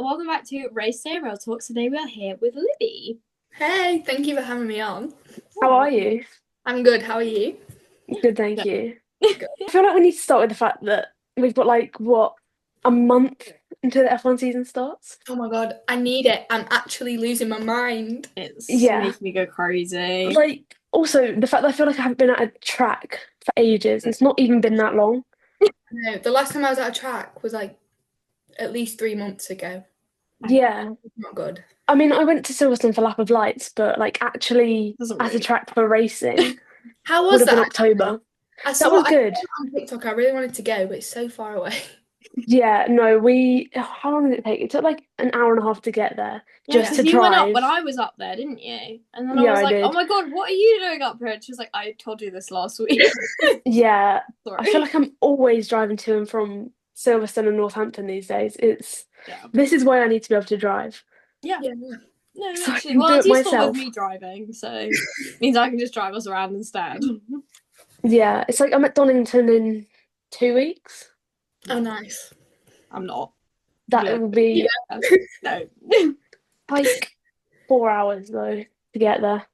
welcome back to Race Day Rail Talks. Today we are here with Libby. Hey, thank you for having me on. How are you? I'm good, how are you? Good, thank you. Good. I feel like we need to start with the fact that we've got a month until the F1 season starts. Oh my god, I need it. I'm actually losing my mind. It's Yeah. making me go crazy. Also the fact that I feel like I haven't been at a track for ages. It's not even been that long. No, the last time I was at a track was like at least 3 months ago. Yeah. It's not good. I mean, I went to Silverstone for Lap of Lights, but actually Doesn't at a really track for racing How would was have been that? October. I That was good. saw it on TikTok. I really wanted to go, but it's so far away. Yeah, no, how long did it take? It took like an hour and a half to get there just to you went up drive. when I was up there, didn't you? And then Yeah, I was I like, did. oh my god, what are you doing up here? And she was like, I told you this last week. Yeah, Sorry. I feel like I'm always driving to and from Silverstone and Northampton these days. This is why I need to be able to drive. Yeah. Yeah. No, So I actually, can do it's it useful myself. with me driving, so it means I can just drive us around instead. Yeah, it's like I'm at Donington in 2 weeks. Oh, nice. I'm not. That Yeah. would be No. like 4 hours though to get there.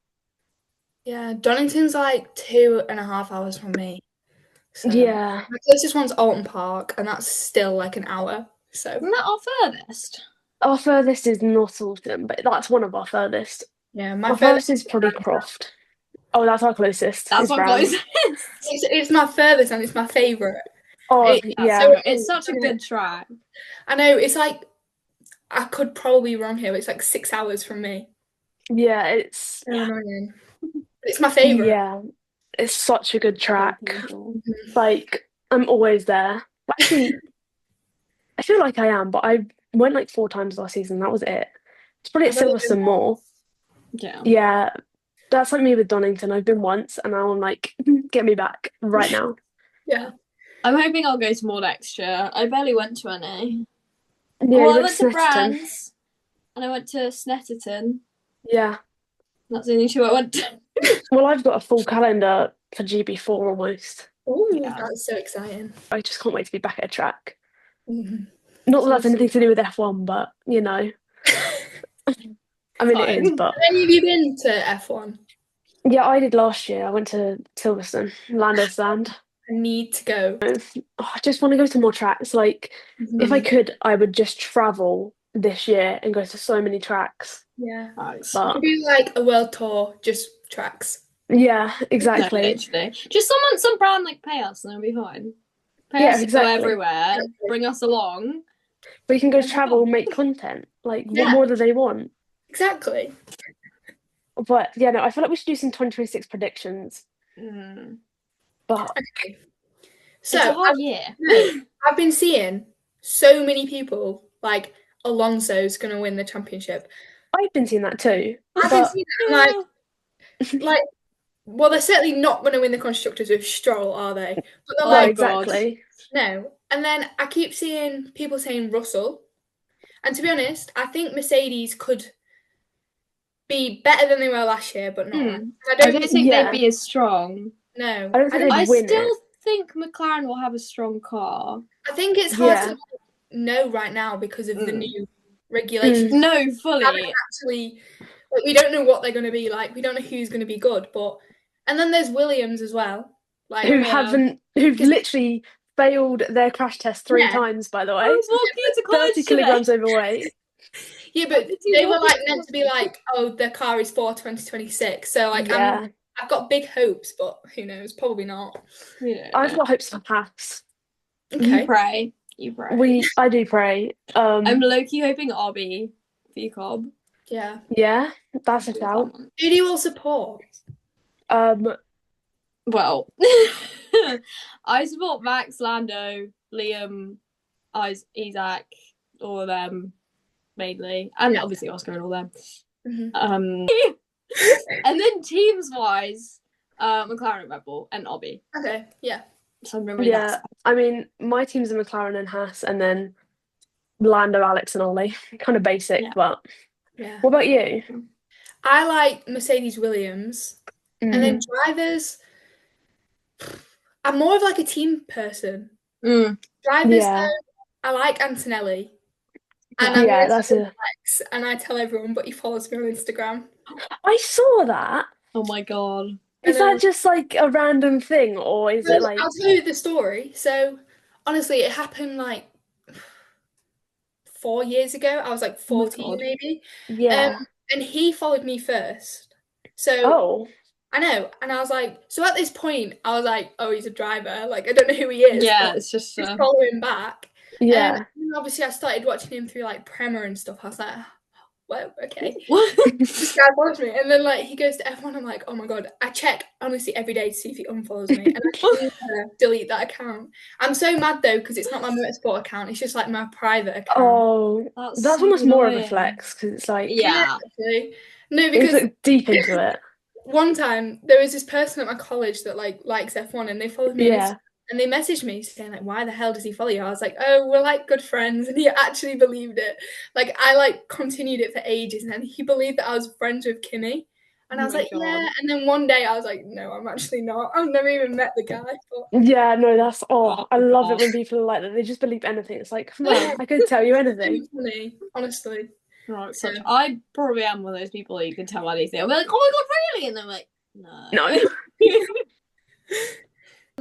Yeah, Donington's like 2.5 hours from me. So Yeah, my closest one's Alton Park, and that's still like an hour. So Isn't that our furthest? our furthest is North Alton, but that's one of our furthest. yeah, my Our furthest is probably Croft. Oh, that's our closest. That's is our Brown. closest. It's my furthest and it's my favourite. Oh, yeah. It's such a good track. I know, it's like, I could probably be wrong here, but it's like 6 hours from me. Yeah, it's So annoying. It's my favourite. Yeah, it's such a good track. Mhm. Like, I'm always there. Actually, I feel like I am, but I went like 4 times last season. That was it. It's probably at I've only been Silverstone more. Yeah. Yeah, that's like me with Donington. I've been once, and now I'm like, get me back right now. Yeah. I'm hoping I'll go to more next year. I barely went to any. Yeah, Well, you I went to Snetterton. Brands and I went to Snetterton. Yeah. That's the only two I went to. Well, I've got a full calendar for GB4 almost. Oh, Yeah. that's so exciting. I just can't wait to be back at a track. Mhm. Not that that's anything to do with F1, but you know. I mean, it is, but Have any of you been to F1? yeah, I did last year. I went to Silverstone, Lando Stand. I need to go. I just want to go to more tracks. Like, if I could, I would just travel this year and go to so many tracks. Yeah. But Do like a world tour, just tracks. yeah, No, exactly. literally. Just some brand like pay us and it'll be fine. Pay Yeah, us to exactly. go everywhere, bring us along. We can go travel, make content. Like, what Yeah. more do they want? Exactly. But yeah, no, I feel like we should do some 2026 predictions. But Okay. So it's a So hard year. I've been seeing so many people like Alonso's gonna win the championship. I've been seeing that too. I've been But seeing that, like, well, they're certainly not going to win the constructors with Stroll, are they? But they're Oh, like, exactly. no. And then I keep seeing people saying Russell. And to be honest, I think Mercedes could be better than they were last year, but not. I I don't think Yeah. they'd be as strong. No. I don't think I they'd win still it. think McLaren will have a strong car. I think it's hard Yeah. to know right now because of the new regulations. No, fully. Actually, like, we don't know what they're going to be like. We don't know who's going to be good. And then there's Williams as well. Like, Who've literally failed their crash test 3 times, by the way. I was walking into college 30 kilograms overweight. Yeah, but they were like meant to be like, oh, their car is for 2026. So like, Yeah. I've got big hopes, but who knows? Probably not. Yeah. I've got hopes for Haas. You pray. You pray. I do pray. I'm low-key hoping RB for Cobb. Yeah. Yeah, that's a shout. Who do you all support? Well, I support Max, Lando, Liam, Isaac, all of them mainly, and obviously Oscar and all them. And then teams-wise, McLaren, Red Bull, and Obby. Okay, yeah. So I'm remembering that. I mean, my teams are McLaren and Haas, and then Lando, Alex, and Ollie. Kind of basic, but yeah. What about you? I like Mercedes Williams, and then drivers. I'm more of like a team person. Drivers, though, I like Antonelli. And Yeah, that's a. flex, and I tell everyone, but he follows me on Instagram. I saw that. Oh my god. Is that just like a random thing, or is it like? I'll tell you the story. So, honestly, it happened like 4 years ago. I was like Oh my 14 god. maybe. Yeah. And he followed me first. So Oh. I know. And I was like, so at this point, I was like, oh, he's a driver. Like, I don't know who he is. Yeah, But it's just follow him back. Yeah. And obviously, I started watching him through like Premier and stuff. I was like, well, okay. what? This guy follows me. And then like he goes to everyone. I'm like, oh my god. I check honestly every day to see if he unfollows me. And I can delete that account. I'm so mad though, because it's not my motorsport account. It's just like my private account. Oh, that's so almost more of a annoying. flex because it's like Yeah. No, because it's like deep into it. one time there was this person at my college that like likes F1 and they followed me Yeah. and they messaged me saying like, why the hell does he follow you? I was like, oh, we're like good friends, and he actually believed it. Like I like continued it for ages, and then he believed that I was friends with Kimmy. And I was like, yeah. And then one day I was like, no, I'm actually not. I've never even met the guy. But Yeah, no, that's I love it when people are like that. They just believe anything. It's like, well, I could tell you anything. it's funny, honestly. Right, I probably am one of those people that you can tell anything. I'll be like, oh my god, really? And they're like, no. No.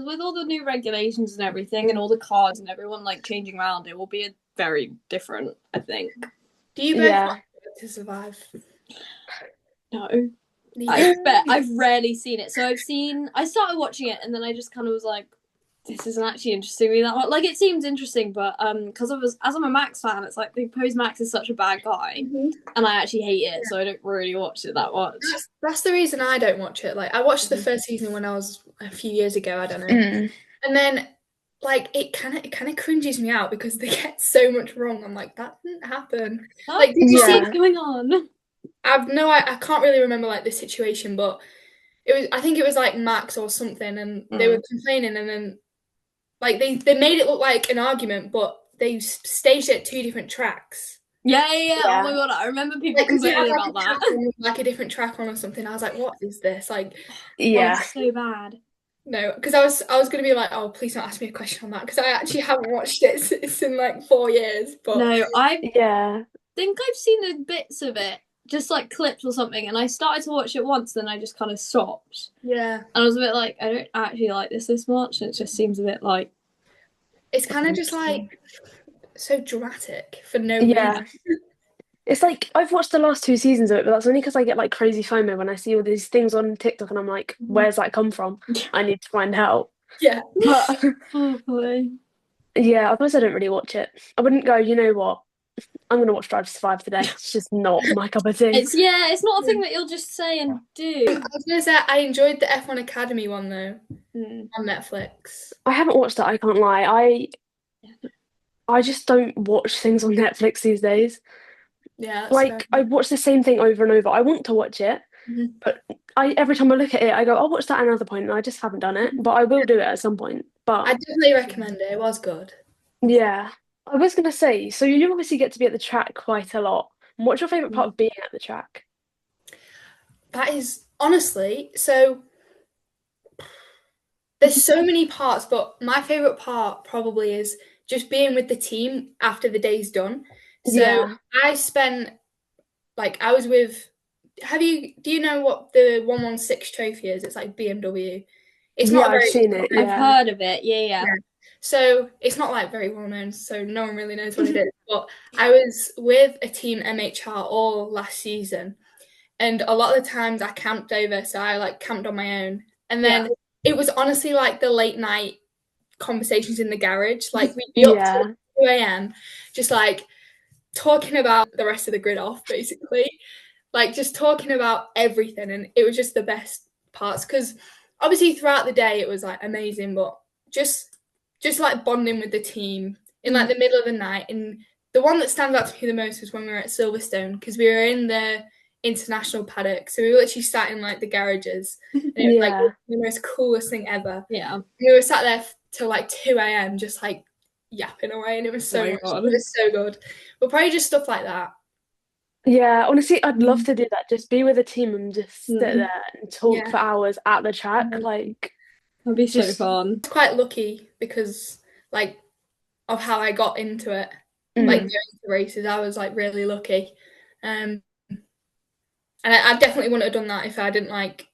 With all the new regulations and everything, and all the cars and everyone like changing around, it will be very different, I think. Do you both want to survive? No. I've rarely seen it. So I started watching it and then I just kind of was like, this isn't actually interesting me that much. Like it seems interesting, but because as I'm a Max fan, it's like they pose Max is such a bad guy, and I actually hate it, so I don't really watch it that much. That's the reason I don't watch it. Like I watched the first season when I was a few years ago, I don't know, and then like it kind of cringes me out because they get so much wrong. I'm like, that didn't happen. Like, did you see what's going on? I can't really remember like the situation, but I think it was like Max or something, and they were complaining, and then like they made it look like an argument, but they staged it 2 different tracks. Yeah. Oh my god, I remember people complaining about that. Like a different track on or something. I was like, what is this? Like, yeah, so bad. No, because I was gonna be like, oh, please don't ask me a question on that because I actually haven't watched it. It's in like 4 years. But no, I think I've seen the bits of it, just like clips or something, and I started to watch it once, then I just kind of stopped. Yeah, and I was a bit like, I don't actually like this much. It just seems a bit like it's kind of just like so dramatic for no reason. It's like I've watched the last 2 seasons of it, but that's only because I get like crazy FOMO when I see all these things on TikTok, and I'm like, where's that come from? I need to find out. Yeah, but yeah, otherwise I don't really watch it. I wouldn't go, you know what? I'm gonna watch Drive to Survive today. It's just not my cup of tea. It's not a thing that you'll just say and do. I was gonna say I enjoyed the F1 Academy one though on Netflix. I haven't watched it. I can't lie. I just don't watch things on Netflix these days. Yeah, like I watch the same thing over and over. I want to watch it, but every time I look at it, I go, I'll watch that at another point, and I just haven't done it. But I will do it at some point. But I definitely recommend it. It was good. Yeah, I was gonna say. So you obviously get to be at the track quite a lot. What's your favorite part of being at the track? That is honestly so. There's so many parts, but my favorite part probably is just being with the team after the day's done. So I spent I was with. Do you know what the 116 trophy is? It's like BMW. It's not I've seen it. I've heard of it. Yeah. So it's not like very well known, so no one really knows what it is. But I was with a team MHR all last season, and a lot of the times I camped over, so I like camped on my own. And then it was honestly like the late night conversations in the garage. Like we'd be up to 2 a.m. just like talking about the rest of the grid off, basically. Like just talking about everything, and it was just the best parts because obviously throughout the day it was like amazing, but just like bonding with the team in like the middle of the night. And the one that stands out to me the most was when we were at Silverstone because we were in the international paddock, so we were literally sat in like the garages, and it was like the most coolest thing ever. Yeah, we were sat there till like 2 a.m. just like yapping away, and it was it was so good. But probably just stuff like that. Yeah, honestly, I'd love to do that. Just be with a team and just sit there and talk for hours at the track. Like, that'd be so fun. I was quite lucky because, like, of how I got into it. like going to races. I was like really lucky. And I definitely wouldn't have done that if I didn't like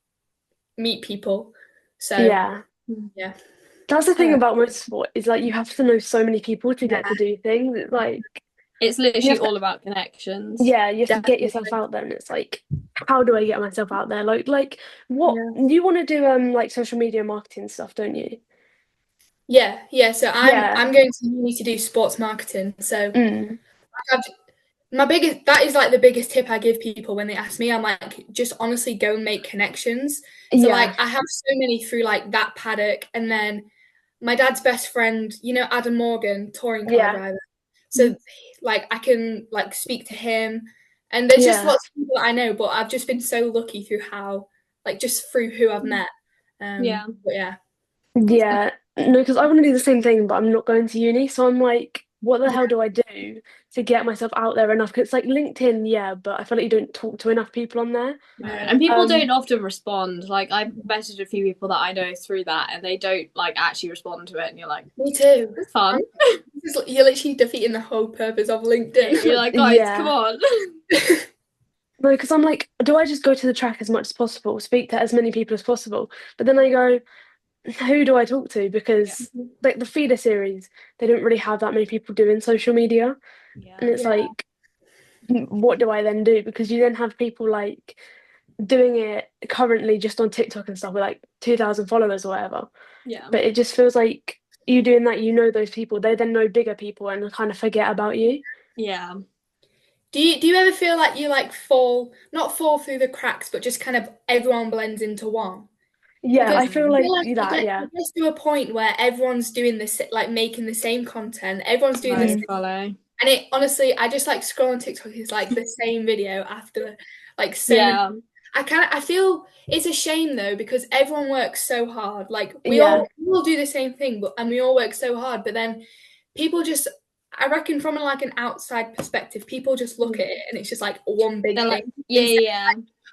meet people. So yeah. That's the thing about motorsport, is like you have to know so many people to get to do things. It's like it's literally all about connections. Yeah, you have to get yourself out there, and it's like, how do I get myself out there? Like what you want to do? Like social media marketing stuff, don't you? Yeah. So I'm going to uni to do sports marketing. So that is like the biggest tip I give people when they ask me. I'm like, just honestly go and make connections. So like I have so many through like that paddock, and then my dad's best friend, you know, Adam Morgan, touring car driver. So like I can like speak to him, and there's just lots of people that I know, but I've just been so lucky through how, like, just through who I've met. But yeah. Yeah, no, because I want to do the same thing, but I'm not going to uni. So I'm like, what the hell do I do to get myself out there enough? Because it's like LinkedIn, yeah, but I feel like you don't talk to enough people on there. And people don't often respond. Like, I've messaged a few people that I know through that, and they don't like actually respond to it. And you're like, me too. It's fun. You're literally defeating the whole purpose of LinkedIn. You're like, guys, come on. No, because I'm like, do I just go to the track as much as possible, speak to as many people as possible? But then I go, who do I talk to? Because like the feeder series, they don't really have that many people doing social media. And it's like, what do I then do? Because you then have people like doing it currently just on TikTok and stuff with like 2,000 followers or whatever. But it just feels like you doing that, you know those people, they then know bigger people and kind of forget about you. Do you ever feel like you like not fall through the cracks, but just kind of everyone blends into one? Yeah, because I feel like that, it gets to a point where everyone's doing this, like making the same content, everyone's doing this, and it honestly, I just like scroll on TikTok, it's like the same video after like I feel it's a shame though, because everyone works so hard, like we all do the same thing, and we all work so hard, but then people just, I reckon from like an outside perspective, people just look at it and it's just like one big thing. Like,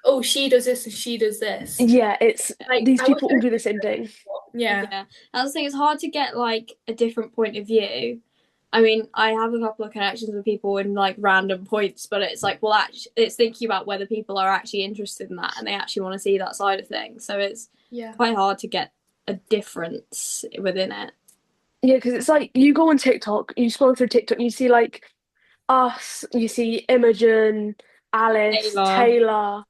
oh, she does this and she does this. Yeah, it's like these people all do the same thing. Yeah. That's the thing, it's hard to get like a different point of view. I mean, I have a couple of connections with people in like random points, but it's like, well, actually, it's thinking about whether people are actually interested in that and they actually want to see that side of things. So it's quite hard to get a difference within it. Yeah, because it's like you go on TikTok, you scroll through TikTok, you see like us, you see Imogen, Alice, Taylor,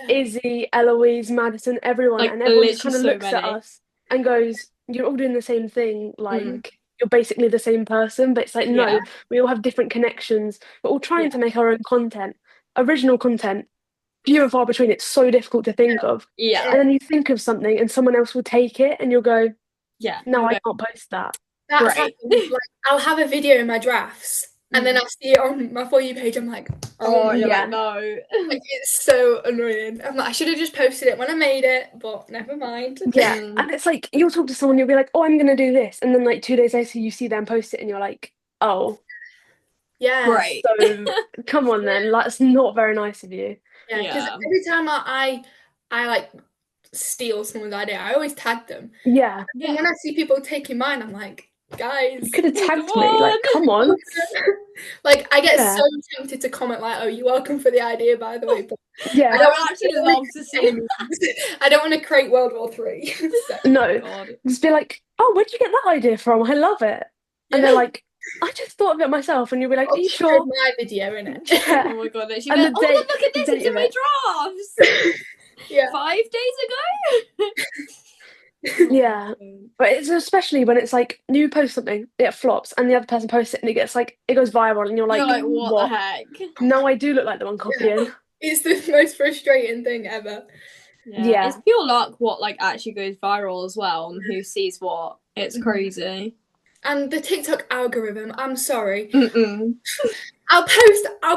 Izzy, Eloise, Madison, everyone, like, and everyone just kind of looks at us and goes, "You're all doing the same thing. Like you're basically the same person." But it's like, no, we all have different connections. We're all trying to make our own content, original content. Few and far between. It's so difficult to think of. And then you think of something, and someone else will take it, and you'll go, "No, I can't post that." That's like, I'll have a video in my drafts, and then I'll see it on my For You page. I'm like, you're like, no. Like, it's so annoying. I'm like, I should have just posted it when I made it, but never mind. Yeah, and it's like, you'll talk to someone, you'll be like, oh, I'm going to do this. And then like 2 days later, you see them post it, and you're like, oh. Yeah. Right. So come on then, that's not very nice of you. Yeah, because every time I like steal someone's idea, I always tag them. Yeah. And when I see people taking mine, I'm like, guys, you could have tagged me. Like, come on. Like, I get so tempted to comment like, "Oh, you're welcome for the idea, by the way." But I don't actually love to see. I don't want to create World War III. No, just be like, "Oh, where'd you get that idea from? I love it." And they're like, "I just thought of it myself." And you'll be like, "Are you sure?" My video in it. Yeah. Oh my god! And like, look at this! It's in my drafts. 5 days ago. Yeah, but it's especially when it's like you post something, it flops, and the other person posts it, and it gets like it goes viral, and you're like, what the heck? No, I do look like the one copying. It's the most frustrating thing ever. Yeah, it's pure luck what like actually goes viral as well, and who sees what. It's crazy. And the TikTok algorithm, I'm sorry. I'll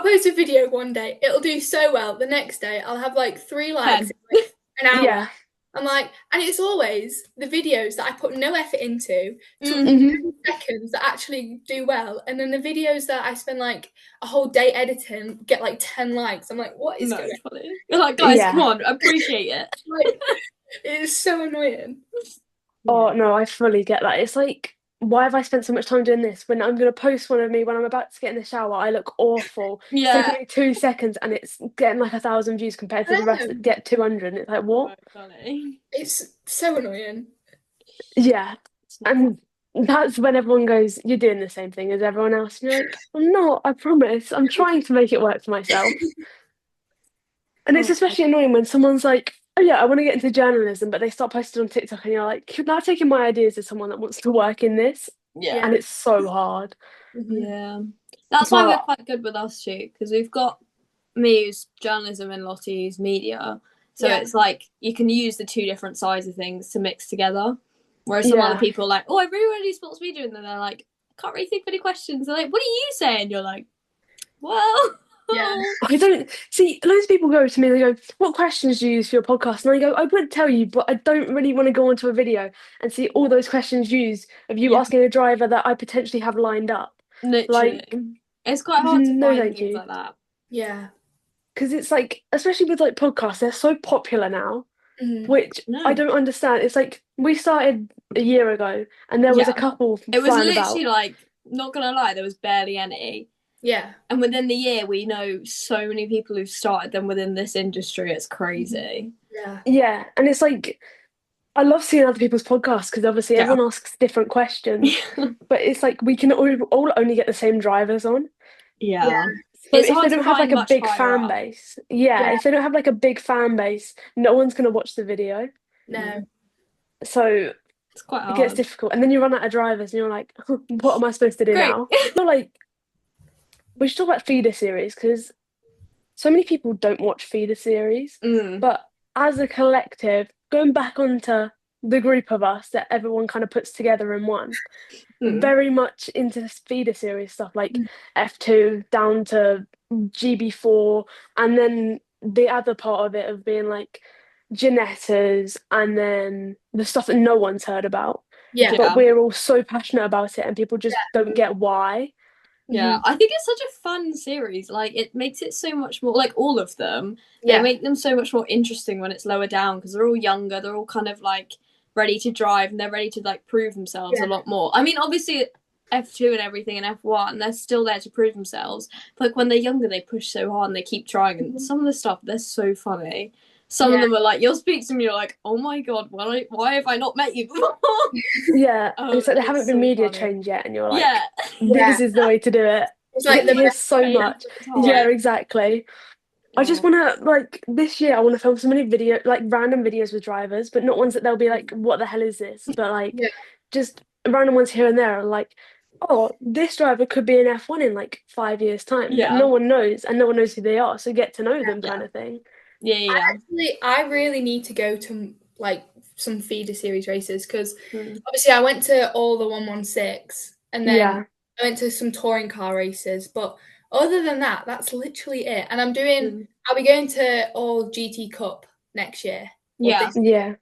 post a video one day, it'll do so well. The next day, I'll have like 3 likes in like an hour. Yeah. I'm like, and it's always the videos that I put no effort into, 2 seconds that actually do well, and then the videos that I spend like a whole day editing get like 10 likes. I'm like, what is going on? You're like, guys, come on, appreciate it. Like, it is so annoying. Oh no, I fully get that. It's like why have I spent so much time doing this when I'm going to post one of me when I'm about to get in the shower? I look awful. It's Yeah. taking me 2 seconds and it's getting like 1,000 views compared to the rest that get 200. It's like, what? So funny. It's so annoying. Yeah. And that's when everyone goes, you're doing the same thing as everyone else. And you're like, I'm not, I promise. I'm trying to make it work for myself. And it's especially annoying when someone's like, oh yeah, I want to get into journalism, but they start posting on TikTok and you're like, you're now taking my ideas as someone that wants to work in this. Yeah. And it's so hard. Yeah. That's why we're quite good with us too, because we've got me who's journalism and Lottie's media. So it's like you can use the two different sides of things to mix together. Whereas some other people are like, oh, I really want to do sports media. And then they're like, I can't really think of any questions. They're like, what do you say? And you're like, well. Yeah. I don't see loads of people go to me and they go, what questions do you use for your podcast? And I go, I would tell you, but I don't really want to go onto a video and see all those questions used of you asking a driver that I potentially have lined up. Literally. Like, it's quite hard to find thank things you. like that. Yeah. Because it's like, especially with like podcasts, they're so popular now, which I don't understand. It's like we started a year ago and there was a couple It was literally about. like, not gonna lie, there was barely any. Yeah. And within the year, we know so many people who've started them within this industry. It's crazy. Yeah. Yeah. And it's like, I love seeing other people's podcasts because obviously everyone asks different questions, but it's like we can all only get the same drivers on. Yeah. So it's if hard they don't to have find like a much big higher fan up. base, if they don't have like a big fan base, no one's going to watch the video. No. So it's quite hard. It gets difficult. And then you run out of drivers and you're like, what am I supposed to do now? I feel like we should talk about feeder series because so many people don't watch feeder series. But as a collective, going back onto the group of us that everyone kind of puts together in one, very much into this feeder series stuff like F2 down to GB4, and then the other part of it of being like Janettas and then the stuff that no one's heard about. Yeah. But we're all so passionate about it and people just don't get why. Yeah, I think it's such a fun series. Like, it makes it so much more, like, all of them, they make them so much more interesting when it's lower down because they're all younger, they're all kind of, like, ready to drive and they're ready to, like, prove themselves a lot more. I mean, obviously, F2 and everything and F1, they're still there to prove themselves. But, like, when they're younger, they push so hard and they keep trying. And some of the stuff, they're so funny. Some of them are like, you'll speak to them and you're like, oh my God, why have I not met you before? And it's like they haven't been media trained yet and you're like, this is the way to do it. It's like here's so much. Yeah, exactly. I just want to, like, this year I want to film so many random videos with drivers, but not ones that they'll be like, what the hell is this? But like, just random ones here and there, like, oh, this driver could be an F1 in like 5 years' time. But no one knows, and no one knows who they are, so get to know them kind of thing. I really need to go to like some feeder series races because obviously I went to all the 116 and then I went to some touring car races, but other than that, that's literally it. And I'll be going to all GT Cup next year. This year.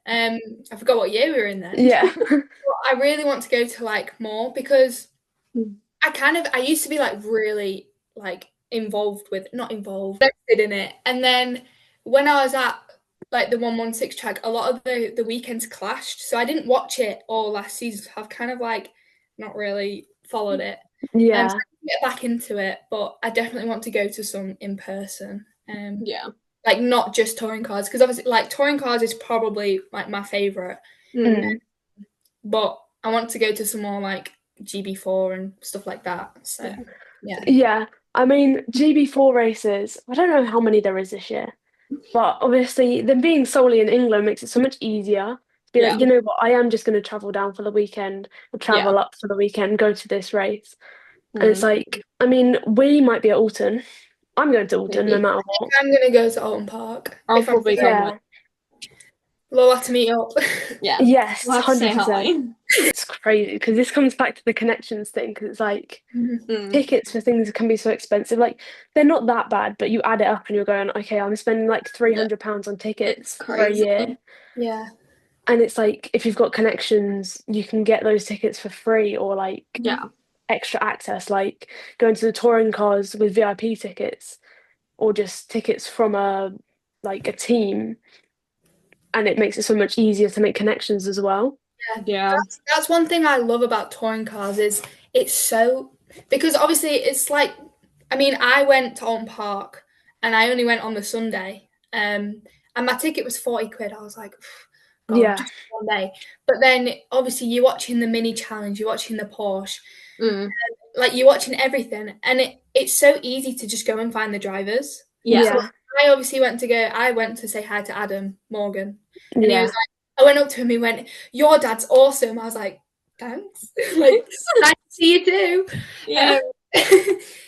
I forgot what year we were in then. But I really want to go to like more because I used to be like really like invested in it. And then when I was at like the 116 track, a lot of the weekends clashed. So I didn't watch it all last season. So I've kind of like not really followed it. So I can get back into it, but I definitely want to go to some in person. Like not just touring cars, because obviously like touring cars is probably like my favourite. But I want to go to some more like GB4 and stuff like that. So yeah. I mean, GB4 races, I don't know how many there is this year, but obviously them being solely in England makes it so much easier to be like, you know what, I am just going to travel down for the weekend or travel up for the weekend, go to this race. And it's like, I mean, we might be at Alton. I'm going to Alton no matter what. I'm going to go to Alton Park. I'll probably go. We'll have to meet up. Yes, 100%. It's crazy because this comes back to the connections thing because it's like tickets for things can be so expensive. Like they're not that bad, but you add it up and you're going, okay, I'm spending like £300 on tickets for a year. Yeah. And it's like if you've got connections, you can get those tickets for free or like extra access, like going to the touring cars with VIP tickets or just tickets from a team. And it makes it so much easier to make connections as well. Yeah. That's one thing I love about touring cars is it's so, because obviously it's like, I mean, I went to Alton Park and I only went on the Sunday, and my ticket was 40 quid. I was like, God, Yeah. just one day. But then obviously you're watching the mini challenge, you're watching the Porsche, like you're watching everything, and it's so easy to just go and find the drivers. Yeah. So I obviously went to say hi to Adam Morgan, and he Yeah. was like, I went up to him, he went, "Your dad's awesome." I was like, "Thanks." Like, nice to see you too. Yeah.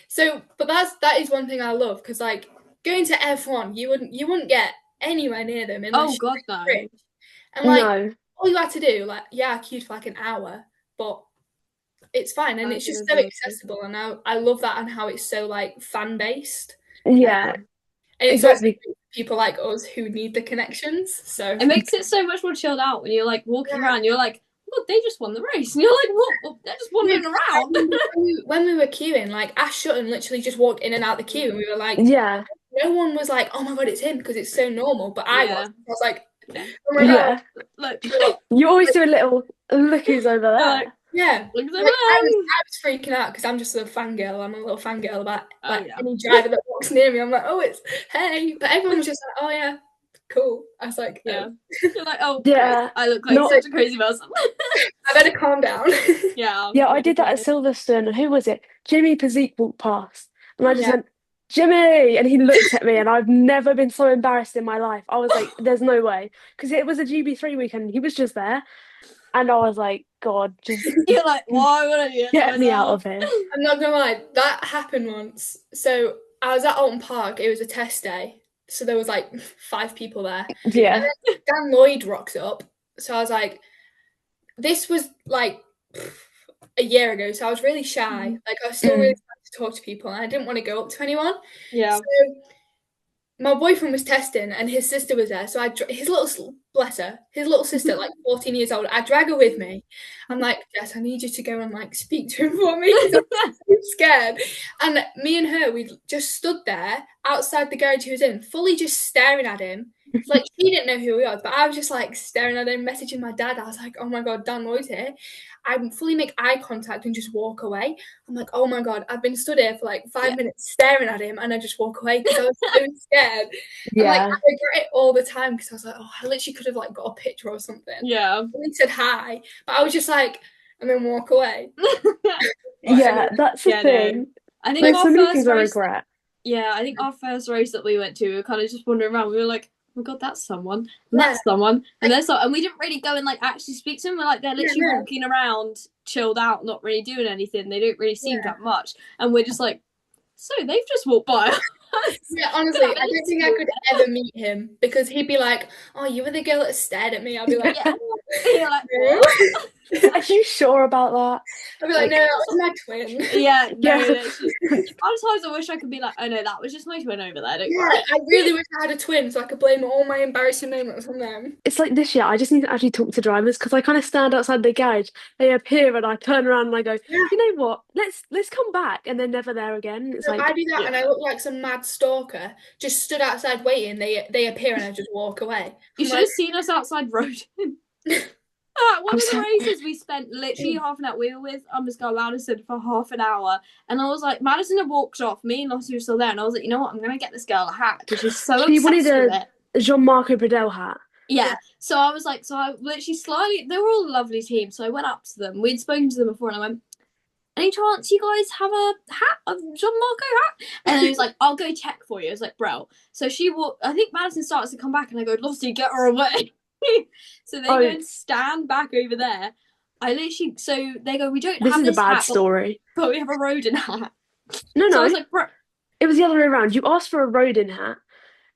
So, but that is one thing I love, because like going to F1, you wouldn't get anywhere near them unless Oh God, no. rich. And like No. all you had to do, like, I queued for like an hour, but it's fine, and it's just so accessible, and I love that, and how it's so like fan based. Yeah. And it's Exactly. also people like us who need the connections. So it makes it so much more chilled out when you're like walking around. You're like, "Look, they just won the race," and you're like, "What? Well, they're just wandering around." When we were queuing, like Ash Sutton literally just walked in and out the queue, and we were like, Yeah. no one was like, "Oh my God, it's him," because it's so normal. But I was like, Yeah. "Oh my God, Look, You always do a little look who's over there. like, yeah." look at them. Like, I was freaking out because I'm just a fangirl. I'm a little fangirl about like any driver that walks near me. I'm like, "Oh, it's hey," but everyone was just like, "Oh yeah, cool." I was like, Yeah. "Oh." You're like, "Oh, Yeah. great. I look like such a crazy person." I better calm down. Yeah. Yeah, I did that at Silverstone. Who was it? Jimmy Physique walked past. And I just Yeah. went, Jimmy! And he looked at me, and I've never been so embarrassed in my life. I was like, there's no way. Because it was a GB3 weekend. He was just there. And I was like, God, just You're like, why would I get me out of here. I'm not gonna lie, that happened once. So I was at Alton Park. It was a test day, so there was like 5 people there. Yeah. And then Dan Lloyd rocks up. So I was like, this was like a year ago, so I was really shy. Like I was still really shy to talk to people, and I didn't want to go up to anyone. Yeah. So my boyfriend was testing, and his sister was there. So his little sister, like 14 years old. I drag her with me. I'm like, Jess, I need you to go and like speak to him for me because I'm so scared. And me and her, we just stood there outside the garage he was in, fully just staring at him. Like she didn't know who he was, but I was just like staring at him, messaging my dad. I was like, oh my God, Dan Lloyd's here. I fully make eye contact and just walk away. I'm like, oh my God, I've been stood here for like 5 minutes staring at him, and I just walk away because I was so scared. And like I regret it all the time because I was like, oh, I literally could have like got a picture or something. Yeah. He said hi, but I was just like, and then walk away. Yeah, that's the thing. No. I think There's our so many first things I race. regret. Yeah, I think our first race that we went to, we were kind of just wandering around. We were like, oh my God, that's someone. And that's someone. And there's and we didn't really go and like actually speak to them. We're like, they're literally walking around, chilled out, not really doing anything. They don't really seem that much. And we're just like, so they've just walked by. Yeah, honestly, I don't think I could ever meet him because he'd be like, "Oh, you were the girl that stared at me." I'll be like, yeah. You're like, what? Are you sure about that? I'll be like, no, that was my twin. Yeah, no, sometimes I wish I could be like, oh no, that was just my twin over there. Don't worry. I really wish I had a twin so I could blame all my embarrassing moments on them. It's like this year, I just need to actually talk to drivers because I kind of stand outside the garage. They appear and I turn around and I go, you know what? Let's come back, and they're never there again. It's so like I do that and I look like some mad stalker, just stood outside waiting. They appear and I just walk away. You should have seen us outside road. One of the races we spent literally half an hour. We were with Miss Madison for half an hour, and I was like, Madison had walked off. Me and Lottie were still there, and I was like, you know what? I'm gonna get this girl a hat because she's so she obsessed wanted with it. Jean-Marc Bradel hat. Yeah. So I was like, so I literally slightly. They were all a lovely team, so I went up to them. We'd spoken to them before, and I went, any chance you guys have a hat, a John Marco hat? And then he was like, I'll go check for you. I was like, bro. So she walked. I think Madison starts to come back, and I go, Lottie, get her away. So they go and stand back over there. So they go, we don't have this hat. This is a bad story. But we have a Rodin hat. No. So I was like, bro. It was the other way around. You asked for a Rodin hat.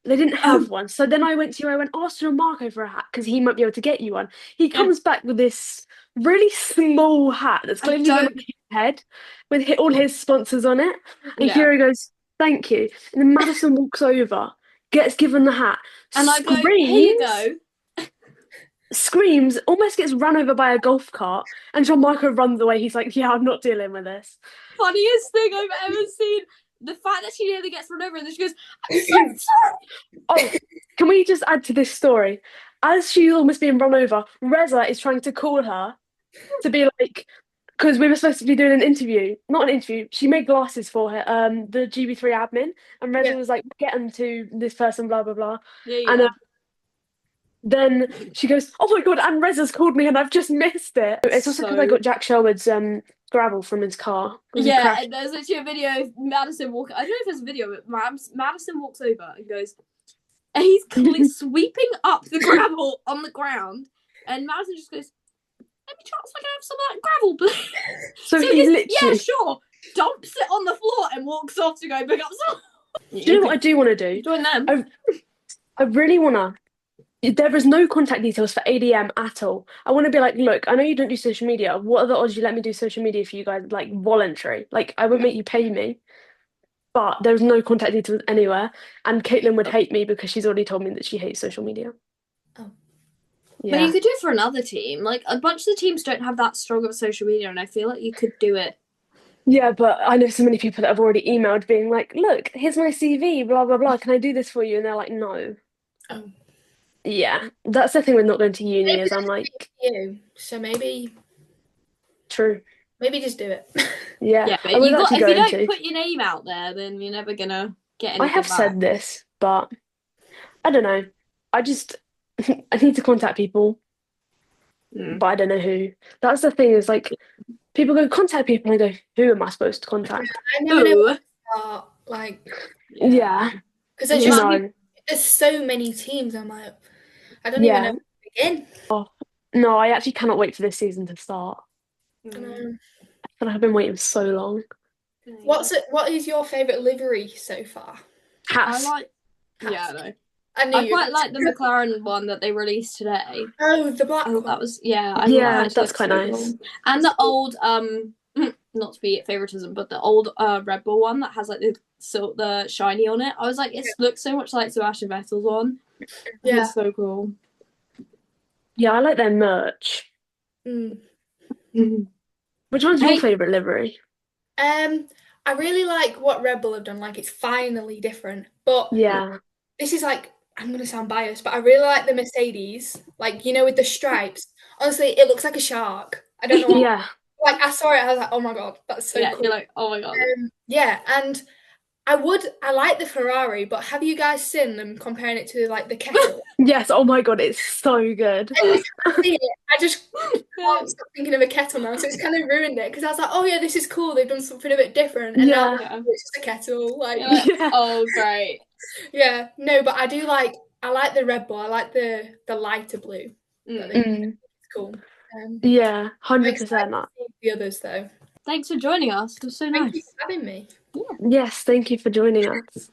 They didn't have one. So then I went ask John Marco for a hat because he might be able to get you one. He comes back with this really small hat that's clearly on his head with all his sponsors on it. And Kira goes, thank you. And then Madison walks over, gets given the hat, and I go, here you go. Screams, almost gets run over by a golf cart, and John Marco runs away. He's like, yeah, I'm not dealing with this. Funniest thing I've ever seen. The fact that she nearly gets run over and then she goes, I'm so sorry. Oh, can we just add to this story? as she's almost being run over, Reza is trying to call her to be like, because we were supposed to be doing an interview, not an interview. She made glasses for her, the GB3 admin, and Reza was like, "Get them to this person, blah blah blah." Yeah. And then she goes, "Oh my God, and Reza's called me, and I've just missed it." It's also because I got Jack Sherwood's gravel from his car. Yeah, and there's actually a video of Madison walking. I don't know if there's a video, but Madison walks over and goes, and he's sweeping up the gravel on the ground, and Madison just goes, "Let me chance I can have some of that gravel, please." So he literally, yeah, sure, dumps it on the floor and walks off to go pick up some. Do you know what I do want to do? Join them. I really want to. There is no contact details for ADM at all. I want to be like, look, I know you don't do social media. What are the odds you let me do social media for you guys, like voluntary? Like, I won't make you pay me, but there's no contact details anywhere. And Caitlin would hate me because she's already told me that she hates social media. Oh. Yeah. But you could do it for another team. Like, a bunch of the teams don't have that strong of social media, and I feel like you could do it. Yeah, but I know so many people that have already emailed being like, look, here's my CV, blah, blah, blah. Can I do this for you? And they're like, no. Oh. Yeah, that's the thing with not going to uni is I'm like... You, so maybe... True. Maybe just do it. Yeah, but if you don't put your name out there, then you're never going to get anything I have back. said this, but I don't know. I need to contact people, but I don't know who. That's the thing is like, people go contact people and I go, who am I supposed to contact? I never know where to start, like... Yeah. Because there's so many teams, I'm like, I don't even know where to begin. Oh, no, I actually cannot wait for this season to start. I feel like I've been waiting so long. What is your favourite livery so far? Hats. Yeah, I know. I quite like the McLaren one that they released today. Oh, the black one. That was that's quite nice. Cool. And the old not to be favoritism, but the old Red Bull one that has like the shiny on it. I was like, it looks so much like Sebastian Vettel's one. Yeah, it's so cool. Yeah, I like their merch. Which one's your favourite livery? I really like what Red Bull have done. Like, it's finally different. But this is like, I'm going to sound biased, but I really like the Mercedes. Like, you know, with the stripes. Honestly, it looks like a shark. I don't know what. Like, I saw it, I was like, oh my God, that's so cool. You're like, oh my God. And I like the Ferrari, but have you guys seen them comparing it to, like, the kettle? Yes, oh my God, it's so good. I just can't stop thinking of a kettle now, so it's kind of ruined it, because I was like, oh yeah, this is cool, they've done something a bit different, and now it's just a kettle. Like, oh, great. Yeah, no, but I like the Red Bull, I like the lighter blue. It's cool. 100%. The others, though. Thanks for joining us. It was so nice. Thank you for having me. Yes, thank you for joining us.